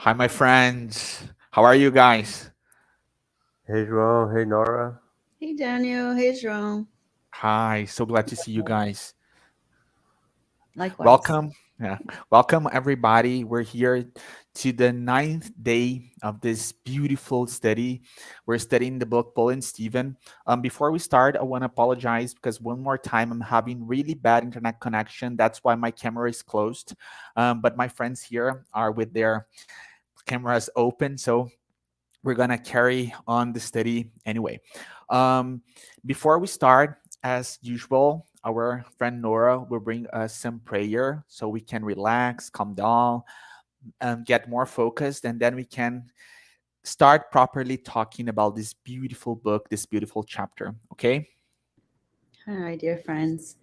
Hi, my friends. How are you guys? Hey João, hey Norah. Hey Daniel, hey João. Hi, so glad to see you guys. Likewise. Welcome. Yeah, welcome everybody. We're here to the ninth day of this beautiful study. We're studying the book Paul and Stephen. Before we start, I want to apologize because one more time I'm having really bad internet connection. That's why my camera is closed. But my friends here are with their cameras open, so we're gonna carry on the study anyway. Um, Before we start, as usual, our friend Nora will bring us some prayer so we can relax, calm down, and get more focused, and then we can start properly talking about this beautiful book, this beautiful chapter. Okay? All right, dear friends.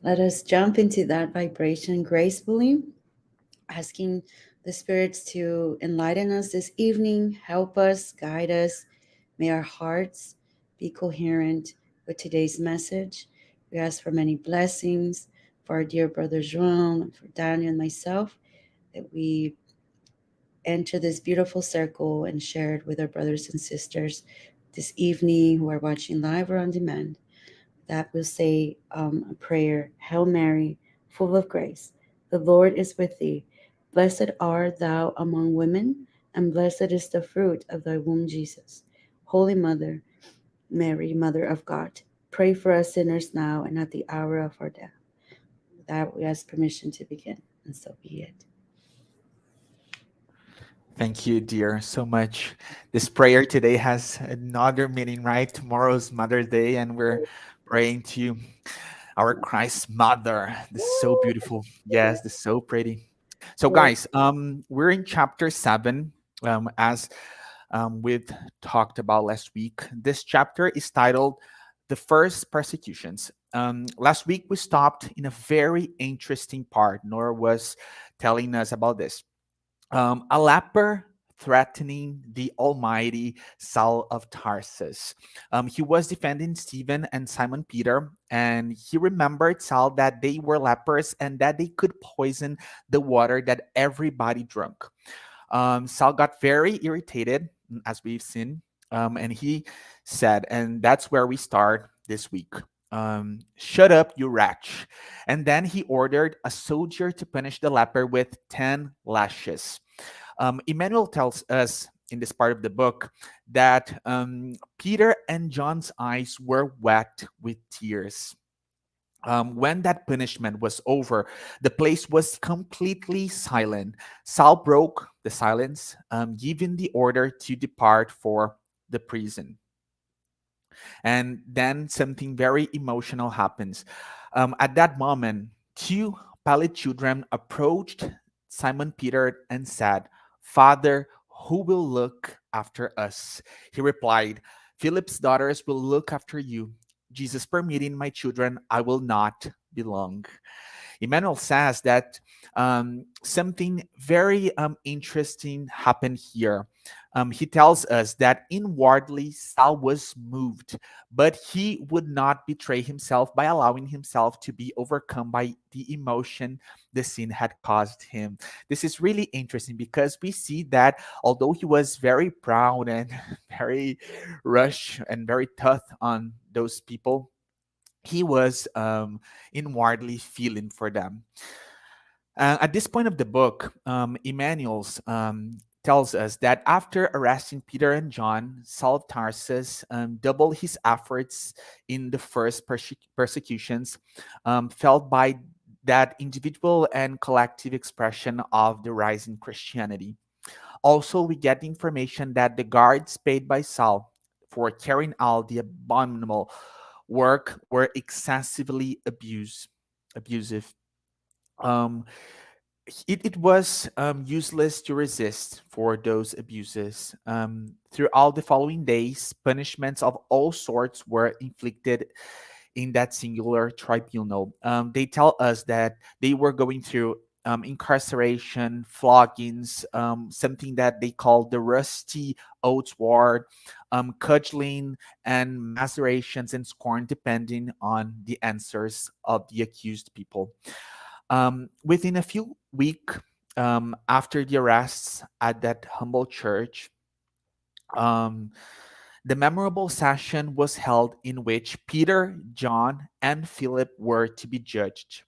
Let us jump into that vibration gracefully, asking the spirits to enlighten us this evening, help us, guide us. May our hearts be coherent with today's message. We ask for many blessings for our dear brother João, for Daniel and myself, that we enter this beautiful circle and share it with our brothers and sisters this evening who are watching live or on demand. That will say a prayer. Hail Mary, full of grace, the Lord is with thee. Blessed art thou among women, and blessed is the fruit of thy womb, Jesus. Holy Mother, Mary, Mother of God, pray for us sinners now and at the hour of our death. With that, we ask permission to begin, and so be it. Thank you, dear, so much. This prayer today has another meaning, right? Tomorrow's Mother's Day, and we're praying to our Christ Mother. This is so beautiful. Yes, this is so pretty. So, Yes. guys, we're in chapter 7. As we've talked about last week, this chapter is titled "The First Persecutions." Last week we stopped in a very interesting part. Nora was telling us about this. A leper threatening the almighty Saul of Tarsus. He was defending Stephen and Simon Peter, and he remembered Saul that they were lepers and that they could poison the water that everybody drank. Saul got very irritated, as we've seen, and he said, and that's where we start this week. Shut up, you wretch. And then he ordered a soldier to punish the leper with 10 lashes. Emmanuel tells us in this part of the book that Peter and John's eyes were wet with tears. When that punishment was over, the place was completely silent. Saul broke the silence, giving the order to depart for the prison. And then something very emotional happens. At that moment, two pallid children approached Simon Peter and said, "Father, who will look after us?" He replied, "Philip's daughters will look after you. Jesus permitting, my children, I will not be long." Emmanuel says that something very interesting happened here. He tells us that inwardly Saul was moved, but he would not betray himself by allowing himself to be overcome by the emotion the sin had caused him. This is really interesting because we see that although he was very proud and very rush and very tough on those people, he was inwardly feeling for them. At this point of the book, Emmanuel's tells us that after arresting Peter and John, Saul of Tarsus doubled his efforts in the first persecutions, felt by that individual and collective expression of the rising Christianity. Also, we get the information that the guards paid by Saul for carrying out the abominable work were excessively abusive. Um, it was useless to resist for those abuses. Throughout the following days, punishments of all sorts were inflicted in that singular tribunal. They tell us that they were going through incarceration, floggings, something that they call the rusty oats ward, cudgeling, and macerations and scorn, depending on the answers of the accused people. Within a few weeks, after the arrests at that humble church, um, the memorable session was held in which Peter, John, and Philip were to be judged.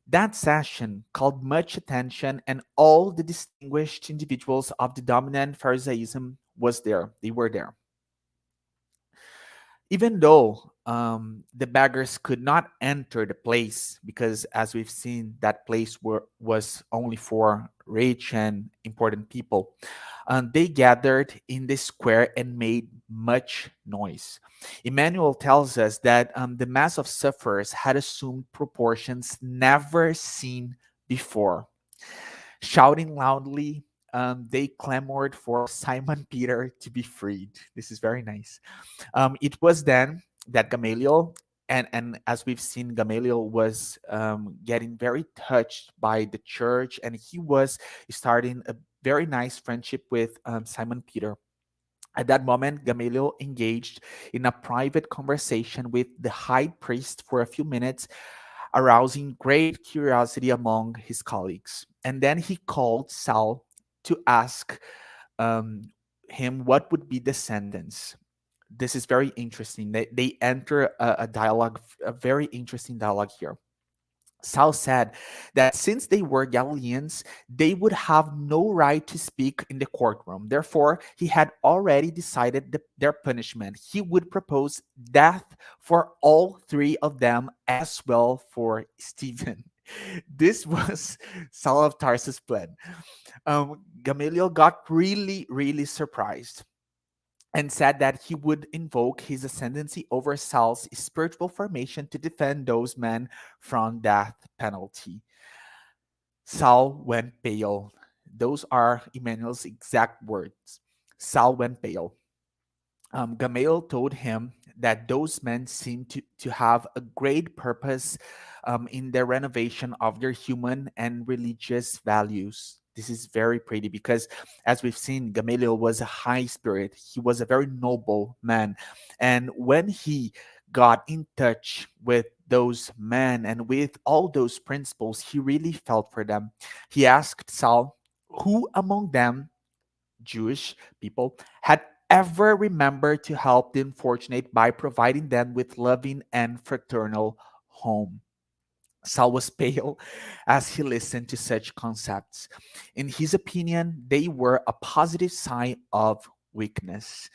That session called much attention, and all the distinguished individuals of the dominant Pharisaism was there. They were there. Even though the beggars could not enter the place, because as we've seen, that place was only for rich and important people, they gathered in the square and made much noise. Emmanuel tells us that the mass of sufferers had assumed proportions never seen before. Shouting loudly, they clamored for Simon Peter to be freed. This is very nice. It was then that Gamaliel, and as we've seen, Gamaliel was getting very touched by the church, and he was starting a very nice friendship with Simon Peter. At that moment, Gamaliel engaged in a private conversation with the high priest for a few minutes, arousing great curiosity among his colleagues. And then he called Saul to ask um, him what would be the sentence. This is very interesting. They enter a dialogue, a very interesting dialogue here. Saul said that since they were Galileans, they would have no right to speak in the courtroom. Therefore, he had already decided their punishment. He would propose death for all three of them, as well for Stephen. This was Saul of Tarsus' plan. Gamaliel got really, really surprised and said that he would invoke his ascendancy over Saul's spiritual formation to defend those men from death penalty. Saul went pale. Those are Emmanuel's exact words. Saul went pale. Gamaliel told him that those men seemed to have a great purpose in their renovation of their human and religious values. This is very pretty because, as we've seen, Gamaliel was a high spirit. He was a very noble man. And when he got in touch with those men and with all those principles, he really felt for them. He asked Saul, who among them, Jewish people, had ever remembered to help the unfortunate by providing them with loving and fraternal home. Saul was pale as he listened to such concepts. In his opinion, they were a positive sign of weakness.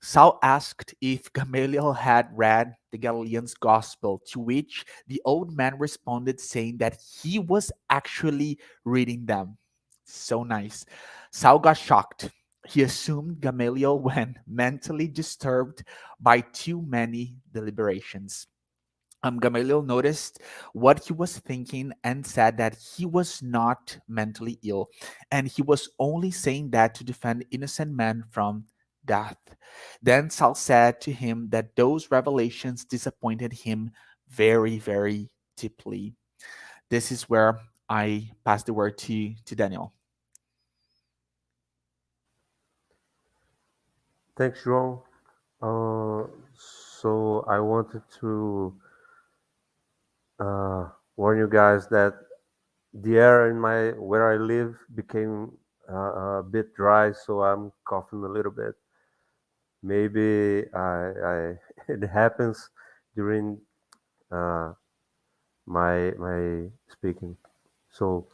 Saul asked if Gamaliel had read the Galilean's gospel, to which the old man responded, saying that he was actually reading them. So nice. Saul got shocked. He assumed Gamaliel went mentally disturbed by too many deliberations. Gamaliel noticed what he was thinking and said that he was not mentally ill, and he was only saying that to defend innocent men from death. Then Saul said to him that those revelations disappointed him very, very deeply. This is where I pass the word to Daniel. Thanks, João. So I wanted to warn you guys that the air in my where I live became a bit dry, so I'm coughing a little bit. Maybe I it happens during uh, my speaking. So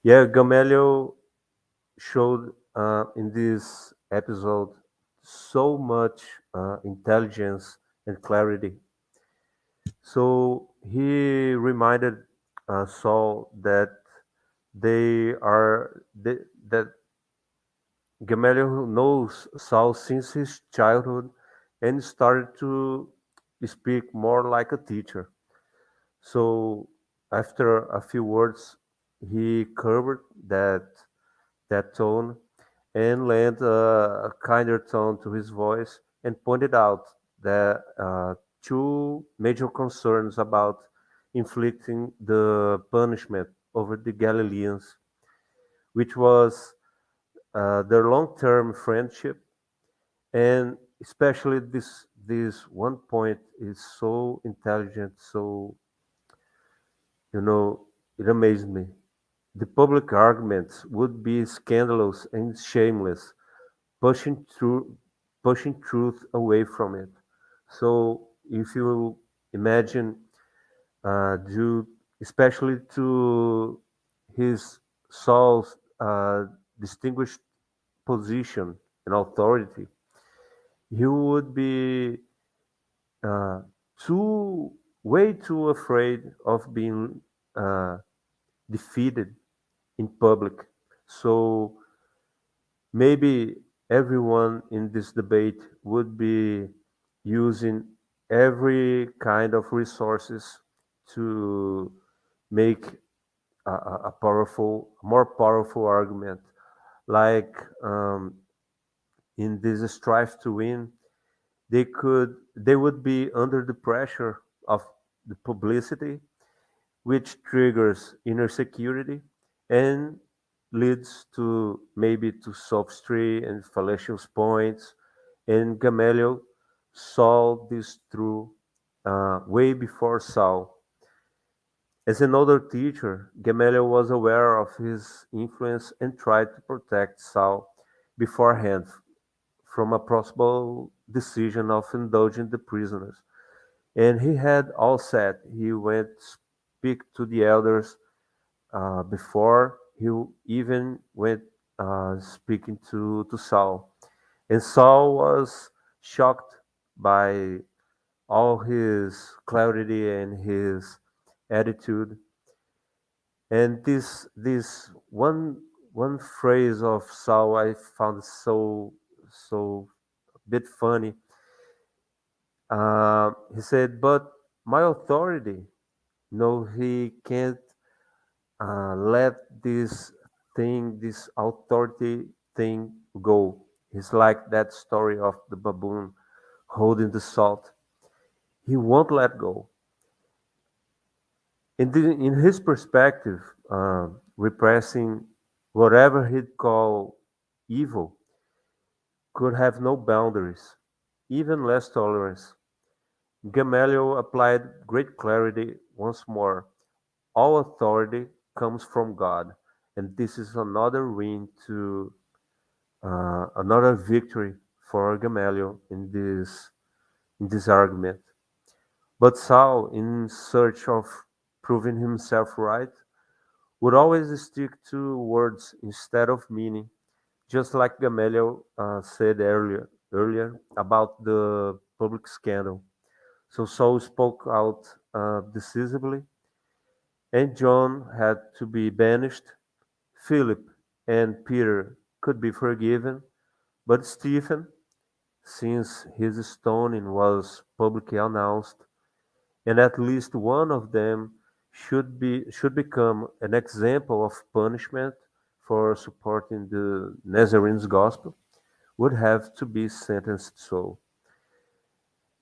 yeah, Gamaliel showed in this episode so much intelligence and clarity. So he reminded Saul that that Gamaliel knows Saul since his childhood and started to speak more like a teacher. So after a few words, he curbed that tone and lent a kinder tone to his voice and pointed out that two major concerns about inflicting the punishment over the Galileans, which was their long-term friendship, and especially this one point is so intelligent, so it amazed me. The public arguments would be scandalous and shameless, pushing through pushing truth away from it. So if you imagine, due especially to his Saul's distinguished position and authority, he would be uh, too way too afraid of being uh, defeated in public. So maybe everyone in this debate would be using every kind of resources to make a more powerful argument. Like in this strife to win, they would be under the pressure of the publicity, which triggers inner security and leads to maybe to sophistry and fallacious points. And Gamaliel saw this through way before Saul. As an older teacher, Gamaliel was aware of his influence and tried to protect Saul beforehand from a possible decision of indulging the prisoners. And he had all set. He went speak to the elders before he even went speaking to Saul. And Saul was shocked by all his clarity and his attitude. And this one phrase of Saul I found so bit funny. He said, "But my authority, no, he can't let this authority thing go." He's like that story of the baboon holding the salt. He won't let go. In his perspective, repressing whatever he'd call evil could have no boundaries, even less tolerance. Gamaliel applied great clarity once more. All authority comes from God, and this is another victory for Gamaliel in this argument. But Saul, in search of proving himself right, would always stick to words instead of meaning, just like Gamaliel said earlier about the public scandal. So Saul spoke out decisively, and John had to be banished. Philip and Peter could be forgiven, but Stephen, since his stoning was publicly announced, and at least one of them should become an example of punishment for supporting the Nazarene's gospel, would have to be sentenced so.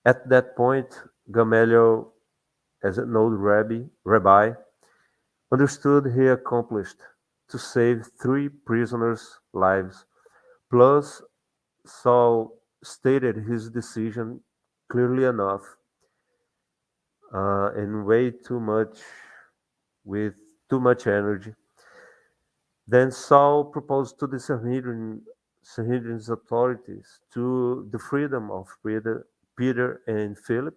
At that point, Gamaliel, as an old rabbi, understood he accomplished to save three prisoners' lives. Plus, Saul stated his decision clearly enough, and way too much with too much energy. Then Saul proposed to the Sanhedrin's authorities to the freedom of Peter and Philip,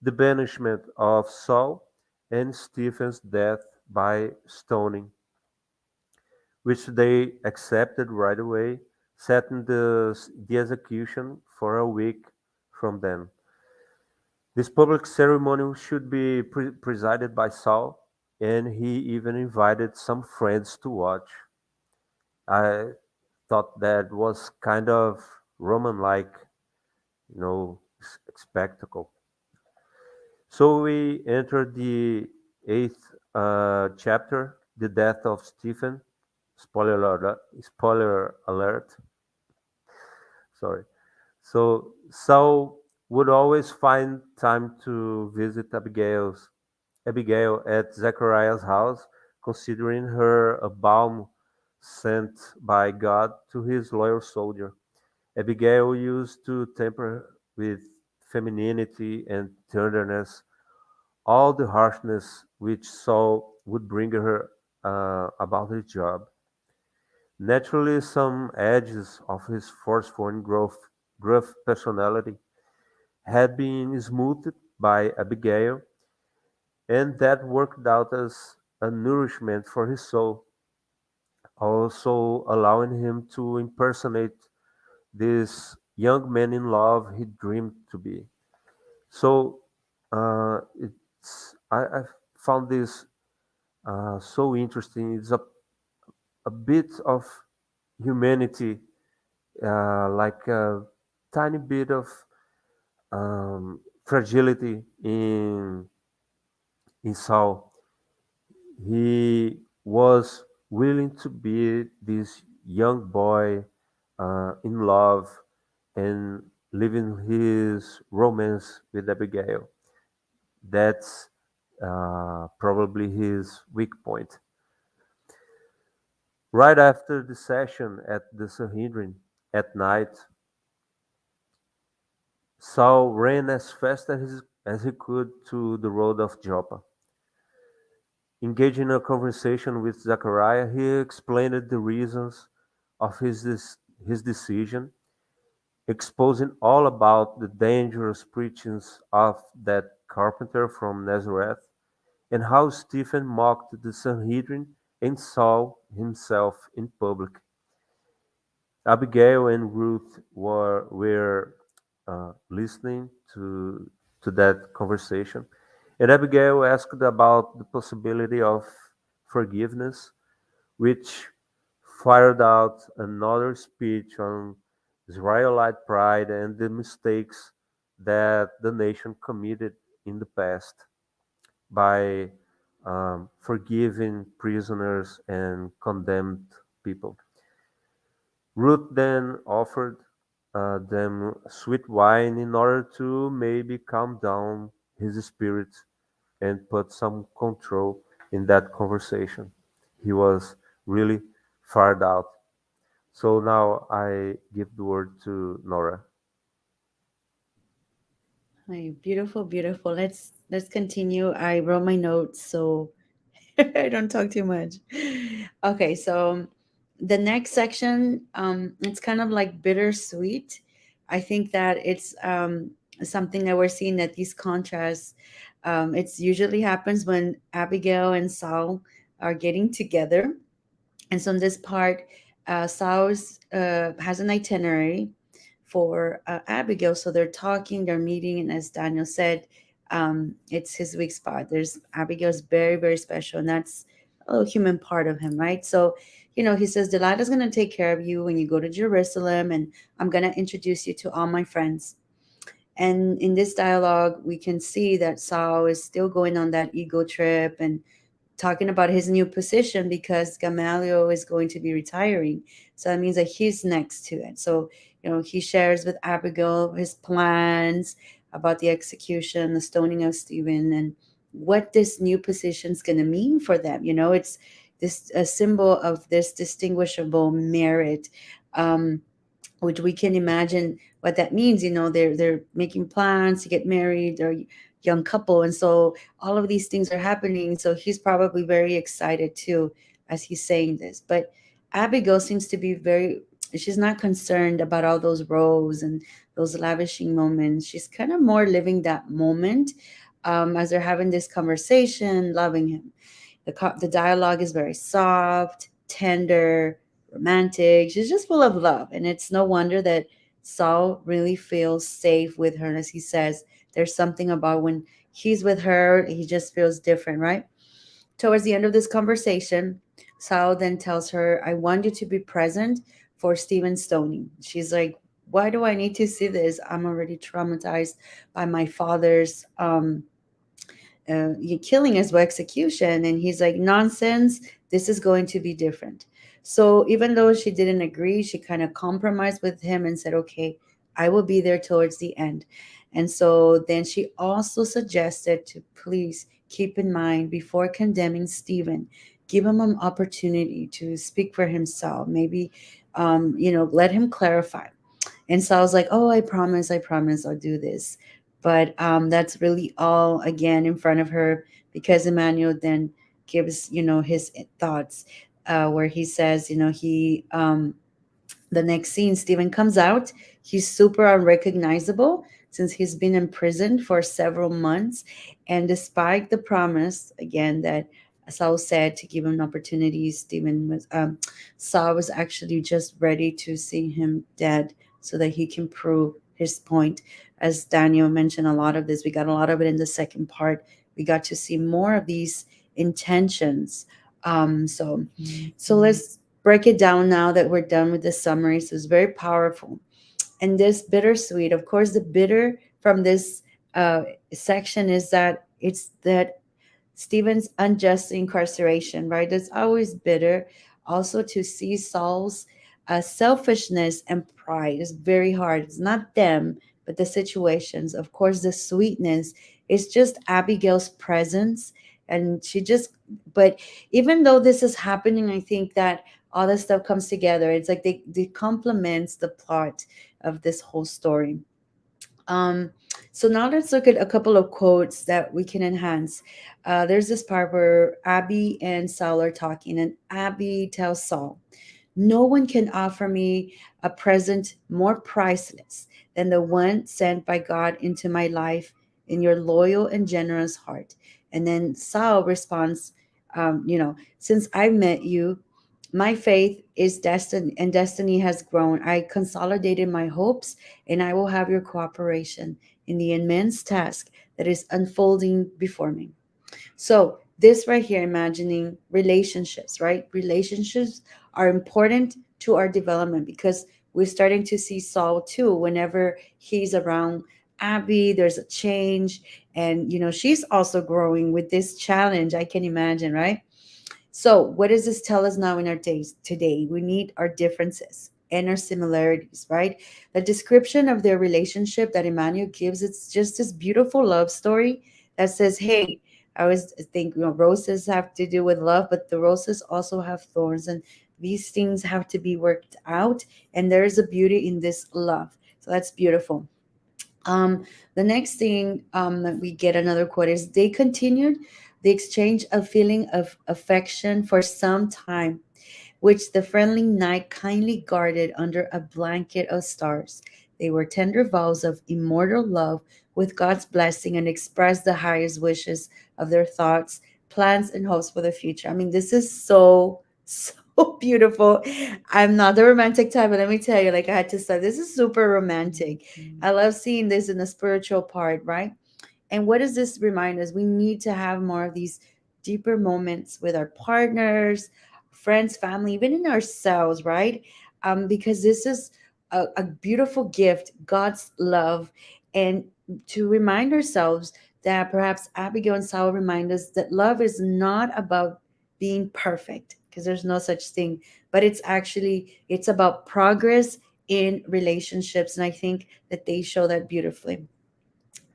the banishment of Saul, and Stephen's death by stoning, which they accepted right away, setting the execution for a week from then. This public ceremony should be presided by Saul, and he even invited some friends to watch. I thought that was kind of Roman-like, spectacle. So we enter the eighth chapter, the death of Stephen. Spoiler alert. Sorry. So Saul would always find time to visit Abigail at Zechariah's house, considering her a balm sent by God to his loyal soldier. Abigail used to temper with femininity and tenderness all the harshness which Saul would bring her about his job. Naturally, some edges of his forceful and gruff personality had been smoothed by Abigail, and that worked out as a nourishment for his soul, also allowing him to impersonate this young man in love he dreamed to be. So I found this so interesting. It's a bit of humanity, like a tiny bit of fragility in Saul. He was willing to be this young boy in love and living his romance with Abigail. That's probably his weak point. Right after the session at the Sanhedrin at night, Saul ran as fast as he could to the road of Joppa. Engaging in a conversation with Zachariah, he explained the reasons of his decision, exposing all about the dangerous preachings of that carpenter from Nazareth and how Stephen mocked the Sanhedrin and Saul himself in public. Abigail and Ruth were listening to that conversation, and Abigail asked about the possibility of forgiveness, which fired out another speech on Israelite pride and the mistakes that the nation committed in the past by forgiving prisoners and condemned people. Ruth then offered them sweet wine in order to maybe calm down his spirit and put some control in that conversation. He was really fired out. So now I give the word to Nora. Hi, beautiful, beautiful. Let's continue. I wrote my notes so I don't talk too much. Okay, so the next section, it's kind of like bittersweet. I think that it's something that we're seeing that these contrasts, it's usually happens when Abigail and Saul are getting together. And so in this part, Saul's has an itinerary for Abigail. So they're talking, they're meeting, and as Daniel said, it's his weak spot. There's Abigail's very, very special, and that's a little human part of him, right? So, he says, Delilah's going to take care of you when you go to Jerusalem, and I'm going to introduce you to all my friends. And in this dialogue, we can see that Saul is still going on that ego trip and talking about his new position because Gamaliel is going to be retiring. So that means that he's next to it. So, he shares with Abigail his plans about the execution, the stoning of Stephen, and what this new position is going to mean for them. It's this a symbol of this distinguishable merit. Which we can imagine what that means. They're making plans to get married. They're a young couple, and so all of these things are happening. So he's probably very excited too as he's saying this. But Abigail seems to be very. She's not concerned about all those rows and those lavishing moments. She's kind of more living that moment as they're having this conversation, loving him. The dialogue is very soft, tender, romantic. She's just full of love. And it's no wonder that Saul really feels safe with her. And as he says, there's something about when he's with her, he just feels different, right? Towards the end of this conversation, Saul then tells her, I want you to be present for Stephen stoning. She's like, why do I need to see this? I'm already traumatized by my father's killing as well execution. And he's like, nonsense, this is going to be different. So even though she didn't agree, she kind of compromised with him and said, okay, I will be there towards the end. And so then she also suggested to please keep in mind before condemning Stephen, give him an opportunity to speak for himself. Maybe let him clarify. And so I was like, oh, I promise I'll do this. But that's really all again in front of her because Emmanuel then gives, his thoughts, where he says, the next scene, Stephen comes out. He's super unrecognizable since he's been imprisoned for several months. And despite the promise, again, that Saul said to give him an opportunity, Saul was actually just ready to see him dead so that he can prove his point. As Daniel mentioned, a lot of this, we got a lot of it in the second part. We got to see more of these intentions. So let's break it down now that we're done with the summary. So it's very powerful. And this bittersweet, of course, the bitter from this uh, section is that it's that Stephen's unjust incarceration, right? That's always bitter. Also, to see Saul's selfishness and pride is very hard. It's not them, but the situations. Of course, the sweetness is just Abigail's presence. And but even though this is happening, I think that all this stuff comes together. It's like they complements the plot of this whole story. Um, so now let's look at a couple of quotes that we can enhance. There's this part where Abby and Saul are talking, and Abby tells Saul, "No one can offer me a present more priceless than the one sent by God into my life in your loyal and generous heart." And then Saul responds, since I met you, my faith is destined and destiny has grown. I consolidated my hopes and I will have your cooperation in the immense task that is unfolding before me. So, this right here, imagining relationships, right? Relationships are important to our development because we're starting to see Saul too. Whenever he's around Abby, there's a change. And, she's also growing with this challenge. I can imagine, right? So, what does this tell us now in our days today? We need our differences and our similarities, right? The description of their relationship that Emmanuel gives, it's just this beautiful love story that says, hey, I always think, roses have to do with love, but the roses also have thorns, and these things have to be worked out. And there is a beauty in this love. So that's beautiful. The next thing that we get another quote is they continued the exchange of feeling of affection for some time, which the friendly night kindly guarded under a blanket of stars. They were tender vows of immortal love with God's blessing and expressed the highest wishes of their thoughts, plans, and hopes for the future. I mean, this is so, so beautiful. I'm not the romantic type, but let me tell you, like I had to start. This is super romantic. I love seeing this in the spiritual part, right? And what does this remind us? We need to have more of these deeper moments with our partners, friends, family, even in ourselves, right? Because this is a beautiful gift, God's love. And to remind ourselves that perhaps Abigail and Saul remind us that love is not about being perfect, because there's no such thing, but it's about progress in relationships. And I think that they show that beautifully.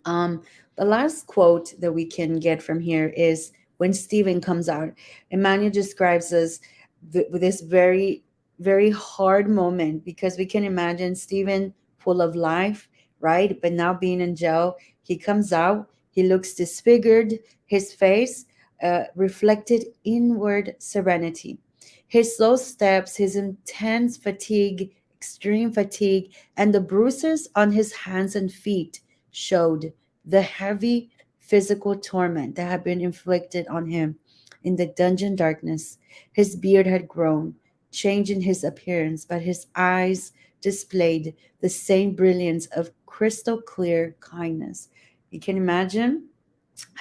um, the last quote that we can get from here is when Stephen comes out. Emmanuel describes us with this very, very hard moment because we can imagine Stephen full of life, right? But now being in jail, he comes out, he looks disfigured, his face reflected inward serenity. His slow steps, his intense fatigue, extreme fatigue, and the bruises on his hands and feet showed the heavy physical torment that had been inflicted on him in the dungeon darkness. His beard had grown, changing his appearance, but his eyes displayed the same brilliance of crystal clear kindness. You can imagine,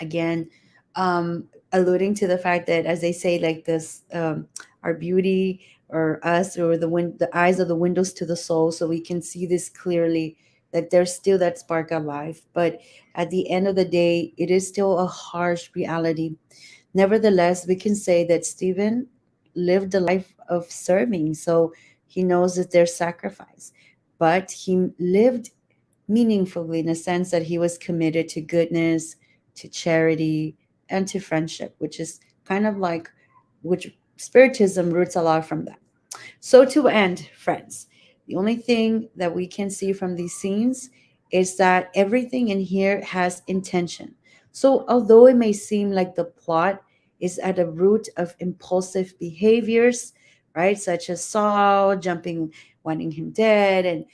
again, alluding to the fact that, as they say, like this, our beauty or us or the eyes are the windows to the soul, so we can see this clearly, that there's still that spark of life, but at the end of the day it is still a harsh reality. Nevertheless, we can say that Stephen lived a life of serving, so he knows that there's sacrifice, but he lived meaningfully in a sense that he was committed to goodness, to charity, and to friendship, which is kind of like, which Spiritism roots a lot from that. So, to end, friends, the only thing that we can see from these scenes is that everything in here has intention. So, although it may seem like the plot is at the root of impulsive behaviors, right? Such as Saul jumping, wanting him dead, and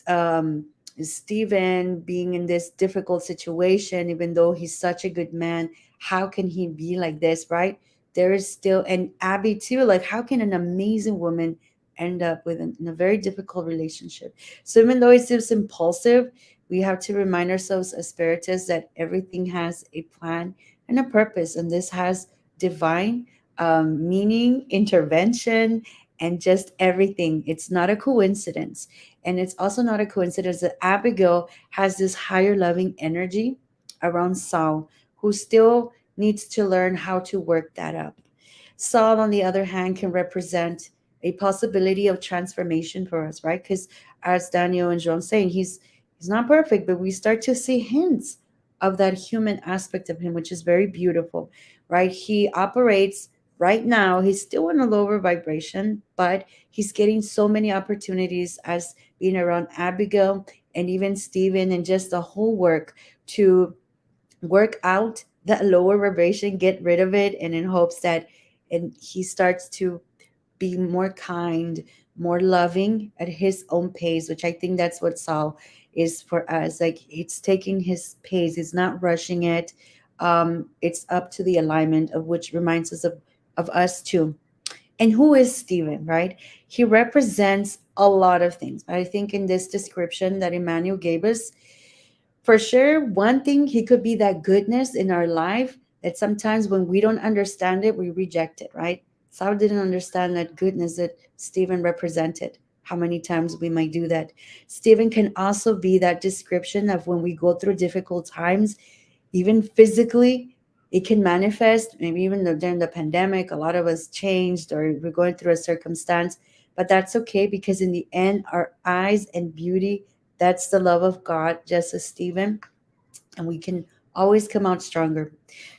um, Stephen being in this difficult situation, even though he's such a good man. How can he be like this, right? There is still, and Abby too, like, how can an amazing woman end up with in a very difficult relationship? So even though it seems impulsive, we have to remind ourselves as spiritists that everything has a plan and a purpose, and this has divine meaning, intervention, and just everything. It's not a coincidence. And it's also not a coincidence that Abigail has this higher loving energy around Saul, who still needs to learn how to work that up. Saul, on the other hand, can represent a possibility of transformation for us, right? Because as Daniel and João saying, he's not perfect, but we start to see hints of that human aspect of him, which is very beautiful, right? He operates right now, he's still in a lower vibration, but he's getting so many opportunities as being around Abigail and even Stephen, and just the whole work to work out that lower vibration, get rid of it, and in hopes that, and he starts to be more kind, more loving at his own pace, which I think that's what Saul is for us. Like, it's taking his pace, it's not rushing it. It's up to the alignment of, which reminds us of us too. And who is Stephen, right? He represents a lot of things. But I think in this description that Emmanuel gave us, for sure, one thing, he could be that goodness in our life that sometimes when we don't understand it, we reject it, right? Saul didn't understand that goodness that Stephen represented. How many times we might do that. Stephen can also be that description of when we go through difficult times, even physically, it can manifest. Maybe even during the pandemic, a lot of us changed or we're going through a circumstance, but that's okay because in the end, our eyes and beauty, that's the love of God, just as Stephen, and we can always come out stronger.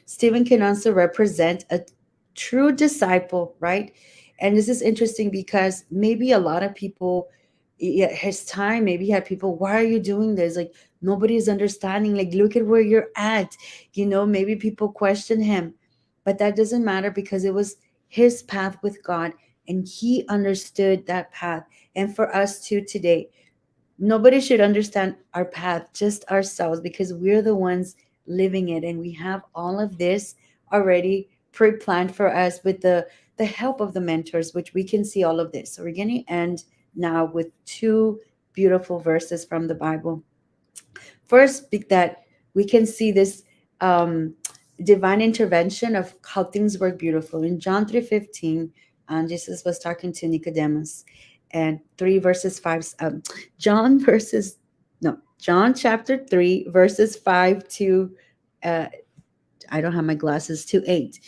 Stephen can also represent a true disciple, right? And this is interesting because maybe a lot of people, yeah, his time, maybe he had people, why are you doing this? Like, nobody's understanding. Like, look at where you're at. Maybe people question him, but that doesn't matter because it was his path with God and he understood that path. And for us too today, nobody should understand our path, just ourselves, because we're the ones living it, and we have all of this already pre-planned for us with the help of the mentors, which we can see all of this. So we're going to end now with two beautiful verses from the Bible. First, that we can see this um, divine intervention of how things work beautiful in John 3:15. And Jesus was talking to Nicodemus, and 3 verses 5. John chapter 3 verses 5 to uh, I don't have my glasses, to 8.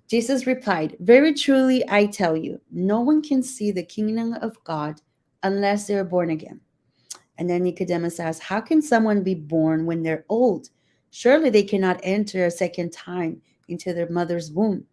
Jesus replied, very truly I tell you, no one can see the kingdom of God unless they're born again. And then Nicodemus asked, how can someone be born when they're old? Surely they cannot enter a second time into their mother's womb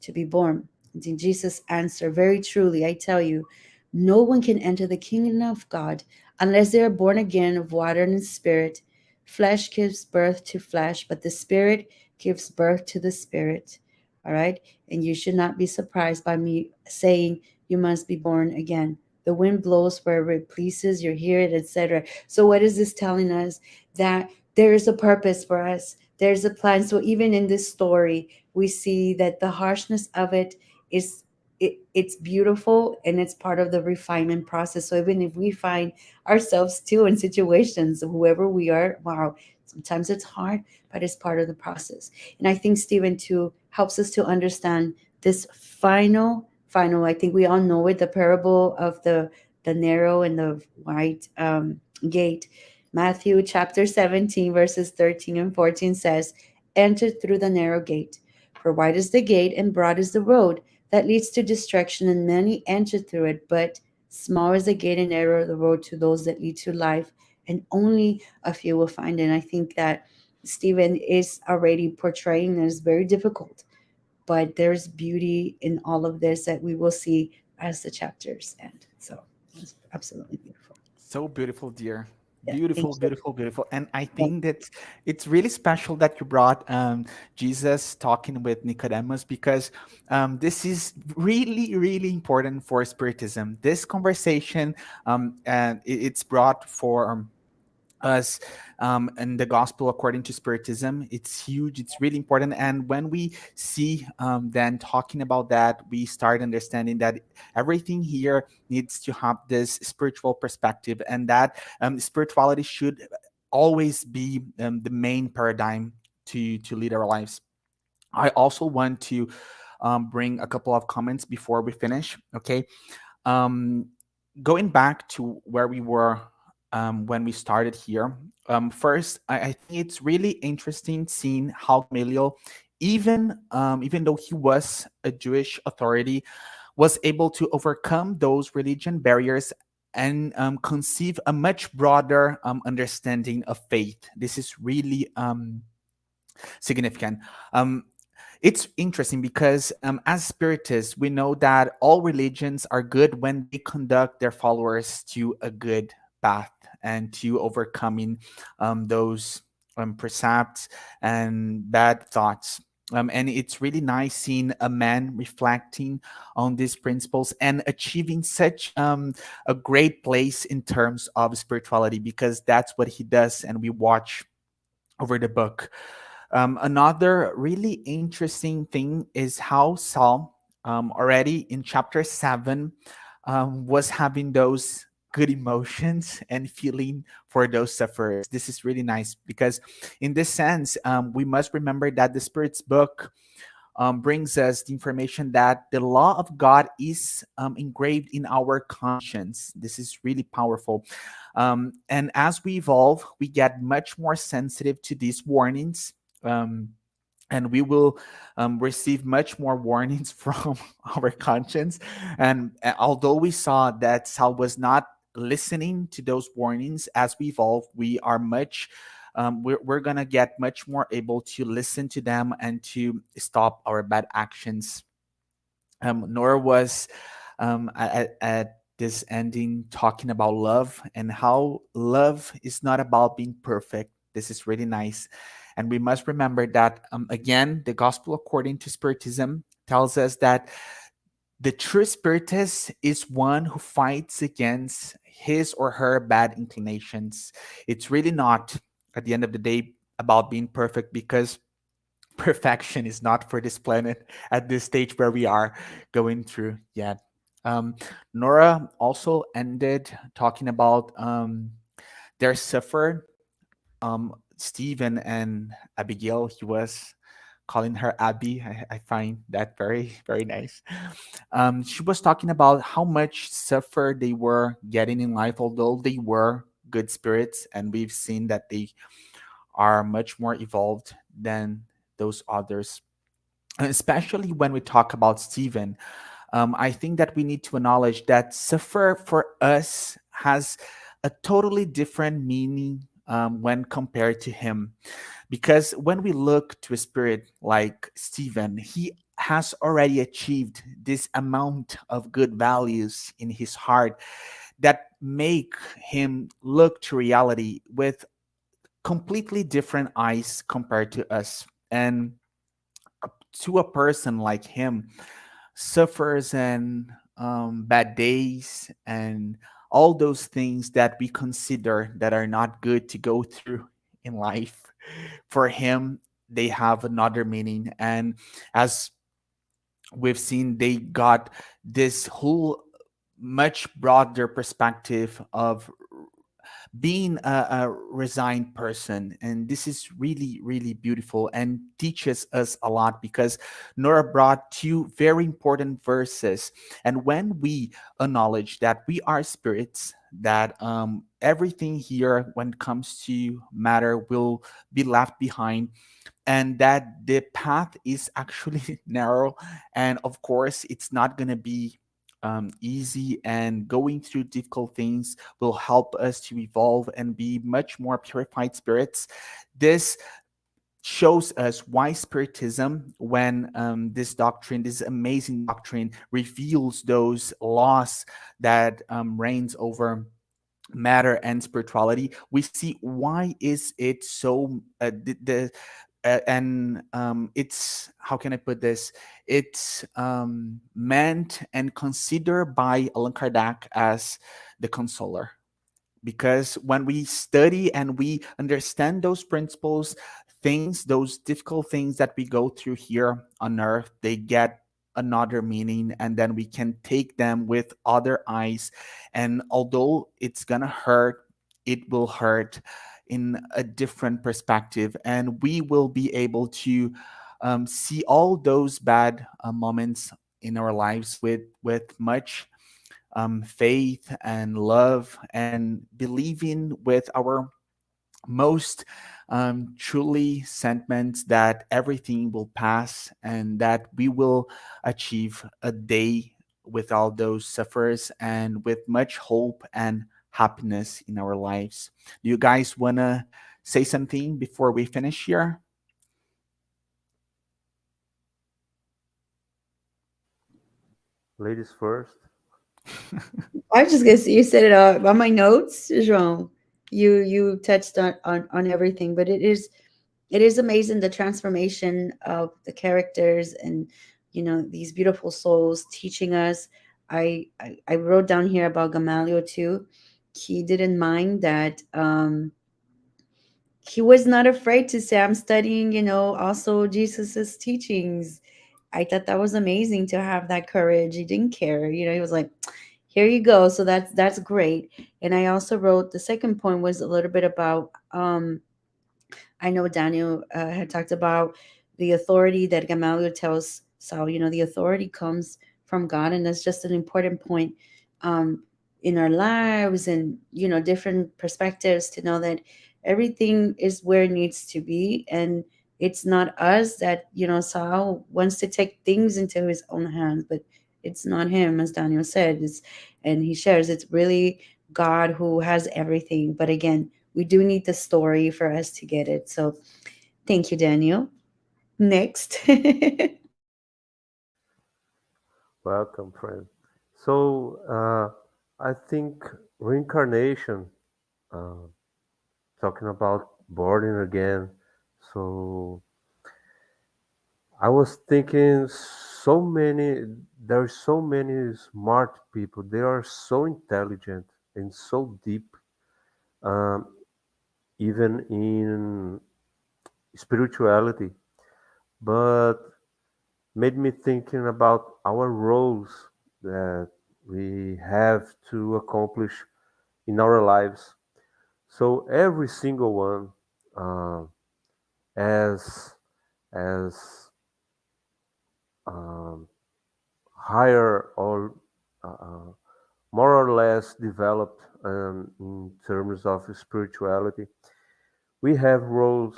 to be born. And then Jesus answered, very truly, I tell you, no one can enter the kingdom of God unless they are born again of water and spirit. Flesh gives birth to flesh, but the spirit gives birth to the spirit. All right. And you should not be surprised by me saying you must be born again. The wind blows wherever it pleases, you hear it, etc. So what is this telling us? That there is a purpose for us. There's a plan. So even in this story, we see that the harshness of it is, it's beautiful, and it's part of the refinement process. So even if we find ourselves still in situations, whoever we are, wow, sometimes it's hard, but it's part of the process. And I think Stephen too helps us to understand this final, I think we all know it, the parable of the narrow and the wide gate. Matthew chapter 17 verses 13 and 14 says, enter through the narrow gate, for wide is the gate and broad is the road that leads to destruction, and many enter through it, but small is the gate and narrow the road to those that lead to life, and only a few will find it. And I think that Stephen is already portraying that it's very difficult, but there's beauty in all of this that we will see as the chapters end. So it's absolutely beautiful. So beautiful, dear. Yeah, thank Beautiful, you. beautiful, beautiful. And I think that it's really special that you brought Jesus talking with Nicodemus, because this is really, really important for Spiritism. This conversation, and it's brought for us in the gospel according to Spiritism. It's huge, it's really important. And when we see then talking about that, we start understanding that everything here needs to have this spiritual perspective, and that spirituality should always be the main paradigm to lead our lives. I also want to bring a couple of comments before we finish. Okay. um, Going back to where we were when we started here, first, I think it's really interesting seeing how Gamaliel, even though he was a Jewish authority, was able to overcome those religion barriers and conceive a much broader understanding of faith. This is really significant. Um, it's interesting because as spiritists, we know that all religions are good when they conduct their followers to a good path and to overcoming those precepts and bad thoughts. And it's really nice seeing a man reflecting on these principles and achieving such a great place in terms of spirituality, because that's what he does, and we watch over the book. Another really interesting thing is how Saul, already in chapter 7, was having those good emotions and feeling for those sufferers. This is really nice because, in this sense, we must remember that the Spirit's book brings us the information that the law of God is engraved in our conscience. This is really powerful. And as we evolve, we get much more sensitive to these warnings. And we will receive much more warnings from our conscience. And although we saw that Saul was not listening to those warnings, as we evolve, we are much we're gonna get much more able to listen to them and to stop our bad actions. Nora was at this ending talking about love and how love is not about being perfect. This is really nice. And we must remember that, again, the gospel according to Spiritism tells us that the true spiritist is one who fights against his or her bad inclinations. It's really not, at the end of the day, about being perfect, because perfection is not for this planet at this stage where we are going through yet. Um, Nora also ended talking about their suffer. Stephen and Abigail, he was calling her Abby. I find that very, very nice. She was talking about how much suffer they were getting in life, although they were good spirits, and we've seen that they are much more evolved than those others. And especially when we talk about Stephen, I think that we need to acknowledge that suffer for us has a totally different meaning when compared to him. Because when we look to a spirit like Stephen, he has already achieved this amount of good values in his heart that make him look to reality with completely different eyes compared to us. And to a person like him, suffers and bad days and all those things that we consider that are not good to go through in life, for him, they have another meaning. And as we've seen, they got this whole much broader perspective of being a resigned person. And this is really, really beautiful and teaches us a lot, because Nora brought two very important verses. And when we acknowledge that we are spirits, that everything here when it comes to matter will be left behind, and that the path is actually narrow, and of course it's not going to be easy, and going through difficult things will help us to evolve and be much more purified spirits. This shows us why Spiritism, when this doctrine, this amazing doctrine, reveals those laws that reigns over matter and spirituality, we see why is it so and it's, how can I put this, it's meant and considered by Allan Kardec as the consoler, because when we study and we understand those principles, things, those difficult things that we go through here on earth, they get another meaning, and then we can take them with other eyes. And although it's gonna hurt, it will hurt in a different perspective, and we will be able to see all those bad moments in our lives with much faith and love, and believing with our most truly sentiments that everything will pass, and that we will achieve a day with all those sufferers and with much hope and happiness in our lives. Do you guys want to say something before we finish here? Ladies first. I was just gonna say, you said it all on my notes, João. You touched on everything, but it is amazing the transformation of the characters, and these beautiful souls teaching us. I wrote down here about Gamaliel too. He didn't mind that. He was not afraid to say, I'm studying, also Jesus's teachings. I thought that was amazing to have that courage. He didn't care. He was like, here you go. So that's great. And I also wrote, the second point was a little bit about, I know Daniel had talked about the authority that Gamaliel tells Saul. The authority comes from God, and that's just an important point um, in our lives, and different perspectives, to know that everything is where it needs to be, and it's not us that Saul wants to take things into his own hands, but it's not him, as Daniel said. And he shares, it's really God who has everything. But again, we do need the story for us to get it. So thank you, Daniel. Next. Welcome, friend. So, I think reincarnation, uh, talking about born again. So, I was thinking there's so many smart people. They are so intelligent and so deep, um, even in spirituality. But made me thinking about our roles that we have to accomplish in our lives. So every single one, uh, as as um, higher or uh, more or less developed in terms of spirituality, we have roles.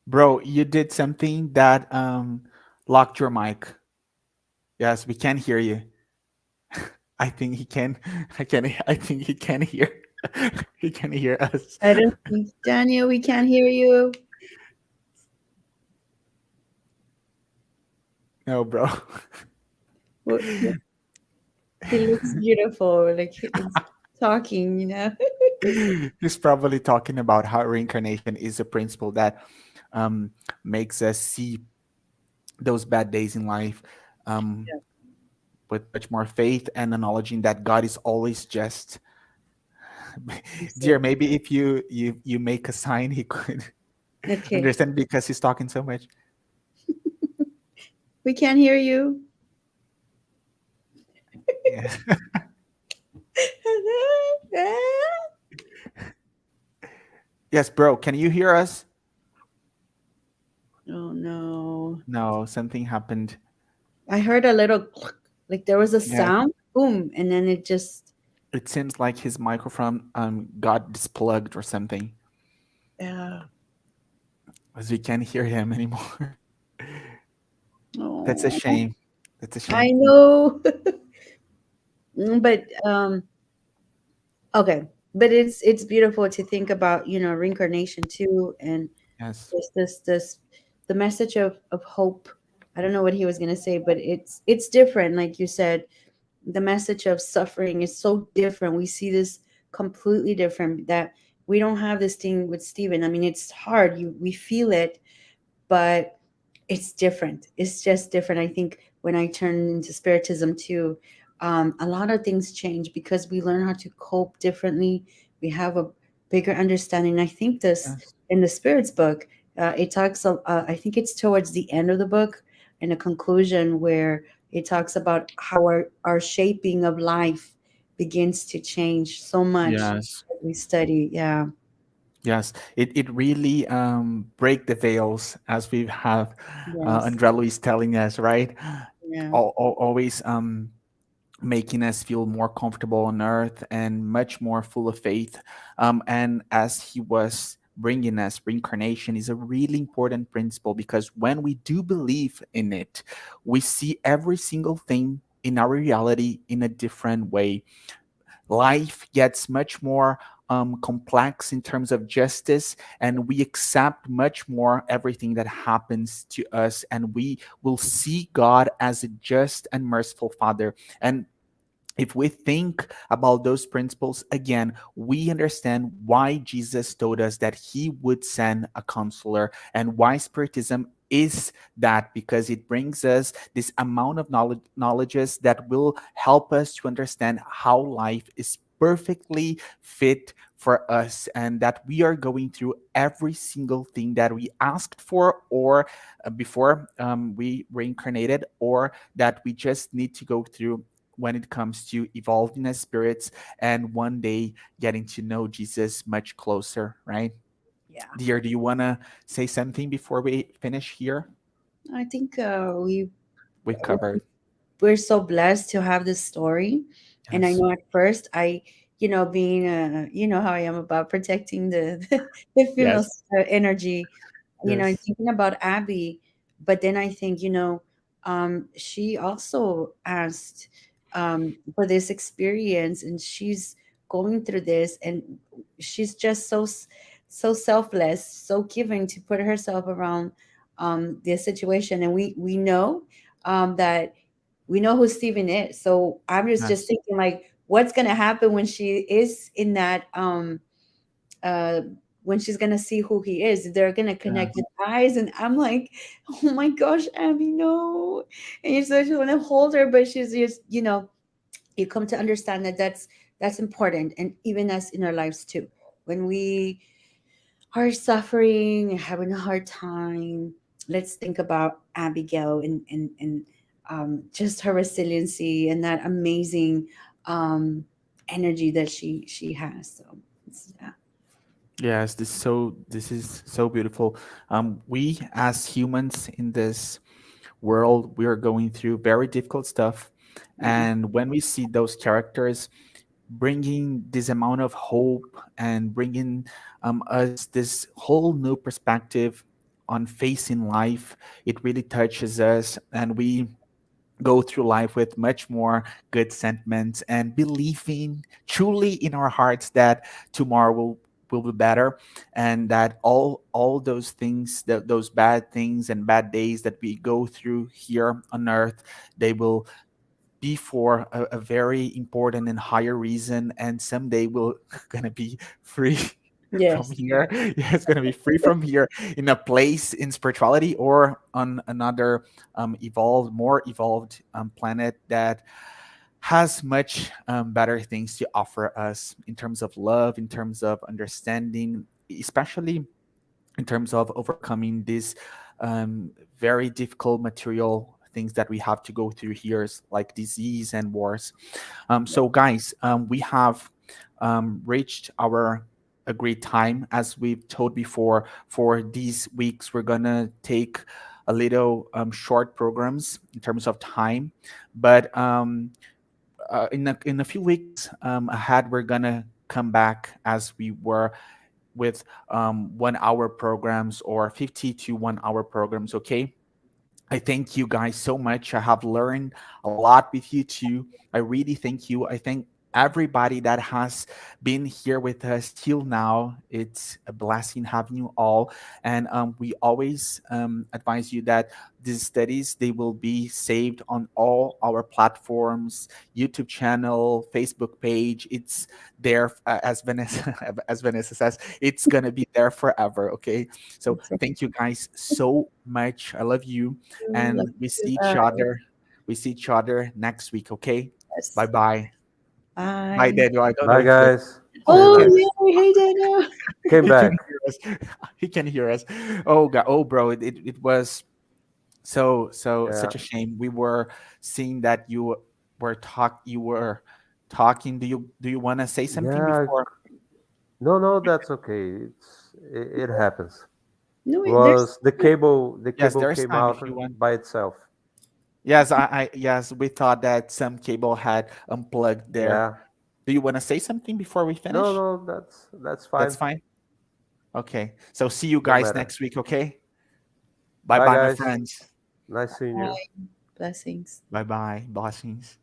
Bro, you did something that locked your mic. Yes, we can hear you. I think he can. I think he can hear. He can hear us. I don't think, Daniel, we can't hear you. No, bro. Well, he looks beautiful, like he's talking. He's probably talking about how reincarnation is a principle that um, makes us see those bad days in life um, with much more faith, and acknowledging that God is always just. Dear, maybe if you make a sign, he could Okay, understand, because he's talking so much. we can't hear you. Yeah. Yes, bro. Can you hear us? Oh no. No, something happened. I heard a little click, like there was a Yeah, sound, boom, and then it just, it seems like his microphone got displugged or something, yeah. as we can't hear him anymore. That's a Oh, shame. That's a I shame. know. But okay, but it's beautiful to think about, reincarnation too, and Yes. this the message of hope. I don't know what he was gonna say, but it's different. Like you said, the message of suffering is so different. We see this completely different. That we don't have this thing with Stephen. I mean, it's hard. We feel it, but it's different. It's just different. I think when I turned into Spiritism too, a lot of things change because we learn how to cope differently. We have a bigger understanding. I think this Yes. in the Spirits book, it talks. I think it's towards the end of the book, in a conclusion where it talks about how our shaping of life begins to change so much Yes. as we study. Yeah. Yes, it really break the veils as we have Yes. Andrea Luis telling us, right? Yeah. Always making us feel more comfortable on earth and much more full of faith. And as he was bringing us, reincarnation is a really important principle because when we do believe in it, we see every single thing in our reality in a different way. Life gets much more complex in terms of justice, and we accept much more everything that happens to us, and we will see God as a just and merciful Father. And if we think about those principles again, we understand why Jesus told us that he would send a counselor and why Spiritism is that, because it brings us this amount of knowledges that will help us to understand how life is perfectly fit for us, and that we are going through every single thing that we asked for, or before we reincarnated, or that we just need to go through when it comes to evolving as spirits and one day getting to know Jesus much closer, right? Yeah. Dear, do you want to say something before we finish here? I think We covered. we're so blessed to have this story. And I Yes. know at first being how I am about protecting the the female Yes. energy, and Yes. thinking about Abby. But then I think, she also asked for this experience, and she's going through this, and she's just so selfless, so giving to put herself around this situation. And we know that we know who Steven is. So I'm just Yes. thinking, like, what's gonna happen when she is in that uh when she's gonna see who he is. They're gonna connect Yes. with eyes, and I'm like, oh my gosh, Abby, no. And you just want to hold her, but she's just, you come to understand that that's important, and even as in our lives too, when we are suffering and having a hard time, let's think about Abigail, and just her resiliency and that amazing um, energy that she has. So yeah. Yes, this is so beautiful. We as humans in this world, we are going through very difficult stuff, Yeah. and when we see those characters bringing this amount of hope and bringing us this whole new perspective on facing life, it really touches us, and we go through life with much more good sentiments and believing truly in our hearts that tomorrow will be better, and that all those things, that those bad things and bad days that we go through here on earth, they will be for a very important and higher reason, and someday we're gonna be free from Yes. here. Yeah, it's gonna be free from here in a place in spirituality or on another evolved, more evolved planet that has much better things to offer us in terms of love, in terms of understanding, especially in terms of overcoming these very difficult material things that we have to go through here, like disease and wars. So, guys, we have reached our agreed time. As we've told before, for these weeks, we're gonna take a little short programs in terms of time, but in a few weeks ahead, we're gonna come back as we were with 1 hour programs or 50 to 1 hour programs. Okay. I thank you guys so much. I have learned a lot with you too. I really thank you. I thank everybody that has been here with us till now. It's a blessing having you all. And we always advise you that these studies, they will be saved on all our platforms, YouTube channel, Facebook page. It's there, as Vanessa as Vanessa says, it's gonna be there forever. Okay, so That's it. thank you guys so much. I love you, Love and we you. see each other. We see each other next week. Okay, bye Yes. bye. Bye, Bye. Daniel. I don't know Bye, if Dan- guys. oh, See he Oh, can you. yeah. Hey, Daniel. Came he can back. hear us. He can hear us. Oh God. Oh, bro. It was so Yeah. such a shame. We were seeing that you were talking. Do you want to say something Yeah. before? No, no, that's okay. It happens. No, wait, there's. Was the Yes, cable there's came time out if you want. by itself. Yes, yes, we thought that some cable had unplugged there. Yeah. Do you want to say something before we No, finish? no, that's That's fine. fine. Okay. So see you No guys matter. next week, okay? Bye Bye, bye, my guys. friends. Nice seeing you. Blessings. Bye bye. Blessings.